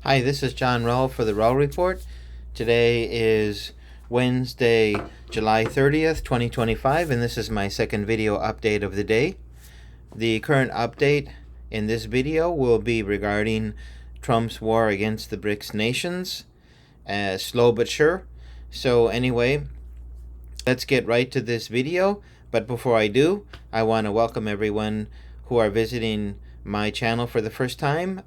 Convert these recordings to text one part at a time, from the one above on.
Hi, this is John Rull for the Rull Report. Today is Wednesday, July 30th, 2025, and this is my second video update of the day. The current update in this video will be regarding Trump's war against the BRICS nations. Slow but sure. So anyway, let's get right to this video. But before I do, I want to welcome everyone who are visiting my channel for the first time.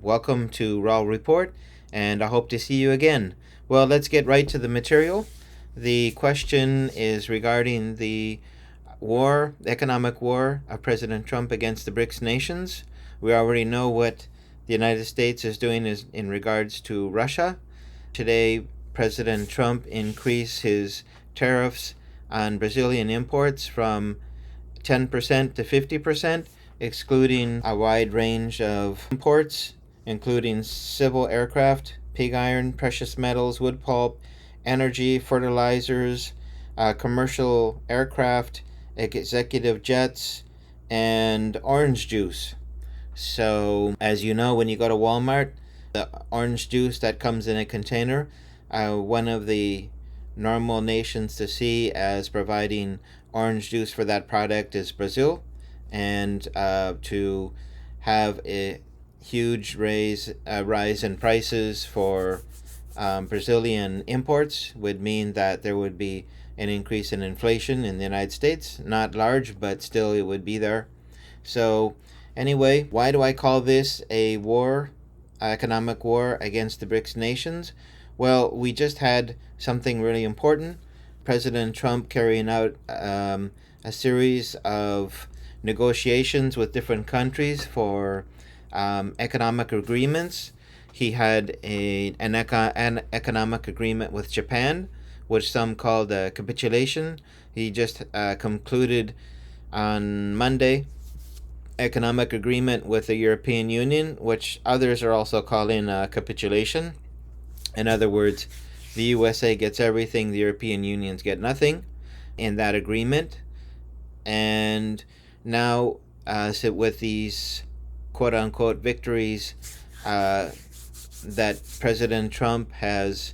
Welcome to Rull Report, and I hope to see you again. Well, let's get right to the material. The question is regarding the economic war of President Trump against the BRICS nations. We already know what the United States is doing in regards to Russia. Today, President Trump increased his tariffs on Brazilian imports from 10% to 50%, excluding a wide range of imports, including civil aircraft, pig iron, precious metals, wood pulp, energy, fertilizers, commercial aircraft, executive jets, and orange juice. So, as you know, when you go to Walmart, the orange juice that comes in a container, one of the normal nations to see as providing orange juice for that product is Brazil. And to have a huge rise in prices for Brazilian imports would mean that there would be an increase in inflation in the United States. Not large, but still it would be there. So anyway, why do I call this a war, economic war against the BRICS nations? Well, we just had something really important. President Trump carrying out a series of negotiations with different countries for economic agreements. He had an economic agreement with Japan, which some called a capitulation. He just concluded on Monday economic agreement with the European Union, which others are also calling a capitulation. In other words, the USA gets everything, the European Unions get nothing in that agreement. And now, with these quote-unquote victories that President Trump has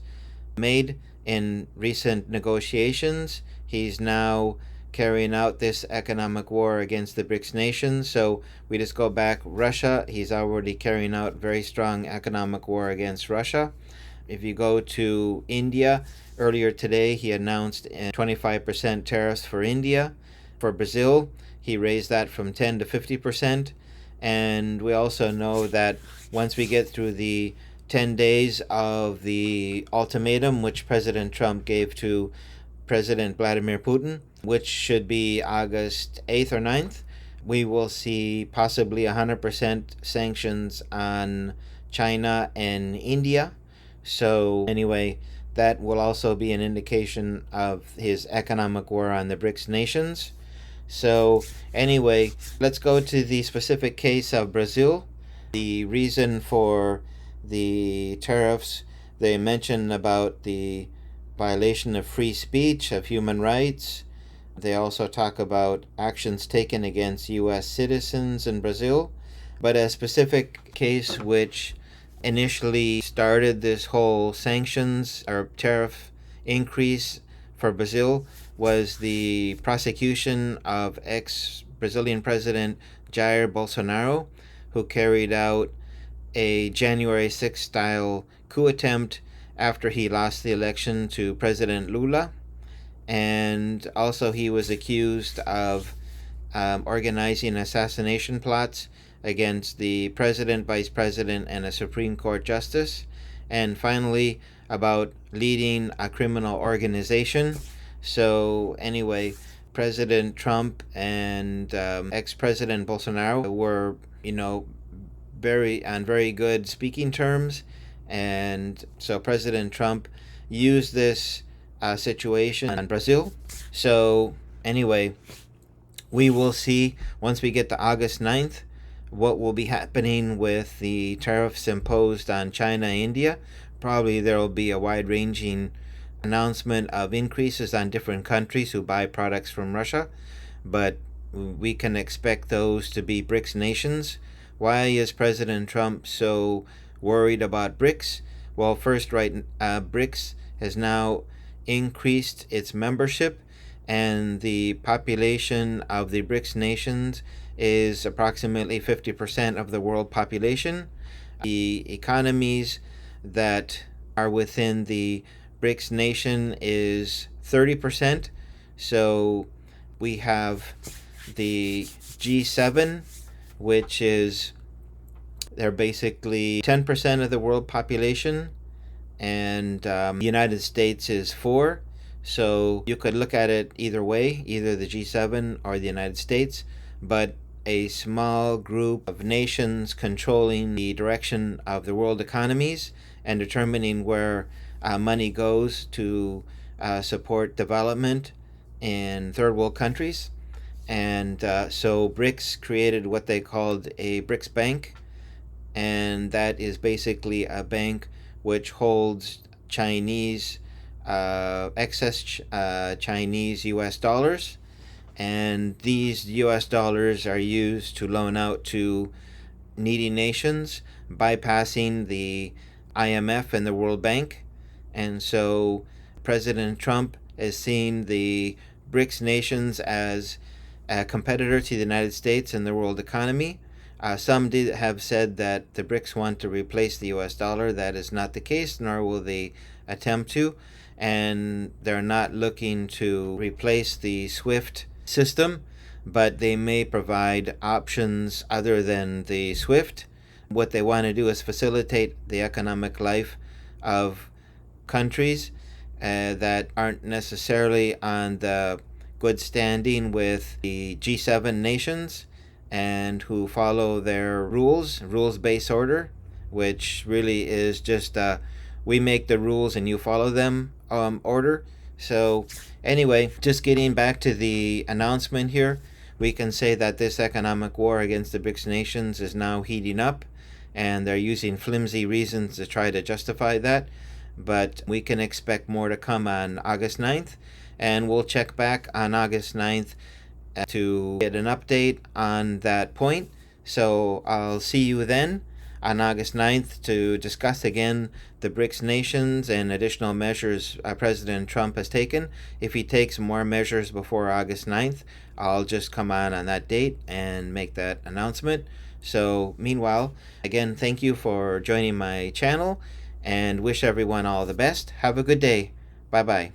made in recent negotiations, he's now carrying out this economic war against the BRICS nations. So we just go back, Russia, he's already carrying out very strong economic war against Russia. If you go to India, earlier today he announced 25% tariffs for India. For Brazil, he raised that from 10 to 50%. And we also know that once we get through the 10 days of the ultimatum which President Trump gave to President Vladimir Putin, which should be August 8th or 9th, we will see possibly 100% sanctions on China and India. So anyway, that will also be an indication of his economic war on the BRICS nations. So anyway, let's go to the specific case of Brazil. The reason for the tariffs, they mention about the violation of free speech, of human rights. They also talk about actions taken against U.S. citizens in Brazil. But a specific case which initially started this whole sanctions or tariff increase for Brazil was the prosecution of ex-Brazilian President Jair Bolsonaro, who carried out a January 6th style coup attempt after he lost the election to President Lula. And also he was accused of organizing assassination plots against the president, vice president, and a Supreme Court justice. And finally, about leading a criminal organization. So anyway, President Trump and ex-President Bolsonaro were, very good speaking terms. And so President Trump used this situation in Brazil. So anyway, we will see once we get to August 9th what will be happening with the tariffs imposed on China and India. Probably there will be a wide-ranging announcement of increases on different countries who buy products from Russia, but we can expect those to be BRICS nations. Why is President Trump so worried about BRICS. Well, first, BRICS has now increased its membership, and the population of the BRICS nations is approximately 50% of the world population. The economies that are within the BRICS nation is 30%. So we have the G7, which is, they're basically 10% of the world population, and the United States is 4. So you could look at it either way, either the G7 or the United States, but a small group of nations controlling the direction of the world economies and determining where money goes to support development in third world countries. And so BRICS created what they called a BRICS bank, and that is basically a bank which holds Chinese excess Chinese US dollars, and these US dollars are used to loan out to needy nations, bypassing the IMF and the World Bank. And so President Trump is seeing the BRICS nations as a competitor to the United States and the world economy. Some did have said that the BRICS want to replace the US dollar. That is not the case, nor will they attempt to. And they're not looking to replace the SWIFT system, but they may provide options other than the SWIFT. What they want to do is facilitate the economic life of countries that aren't necessarily on the good standing with the G7 nations and who follow their rules-based order, which really is just we make the rules and you follow them order. So anyway, just getting back to the announcement here, we can say that this economic war against the BRICS nations is now heating up, and they're using flimsy reasons to try to justify that. But we can expect more to come on August 9th, and we'll check back on August 9th to get an update on that point. So I'll see you then on August 9th to discuss again the BRICS nations and additional measures President Trump has taken. If he takes more measures before August 9th, I'll just come on that date and make that announcement. So meanwhile, again, thank you for joining my channel, and wish everyone all the best. Have a good day. Bye-bye.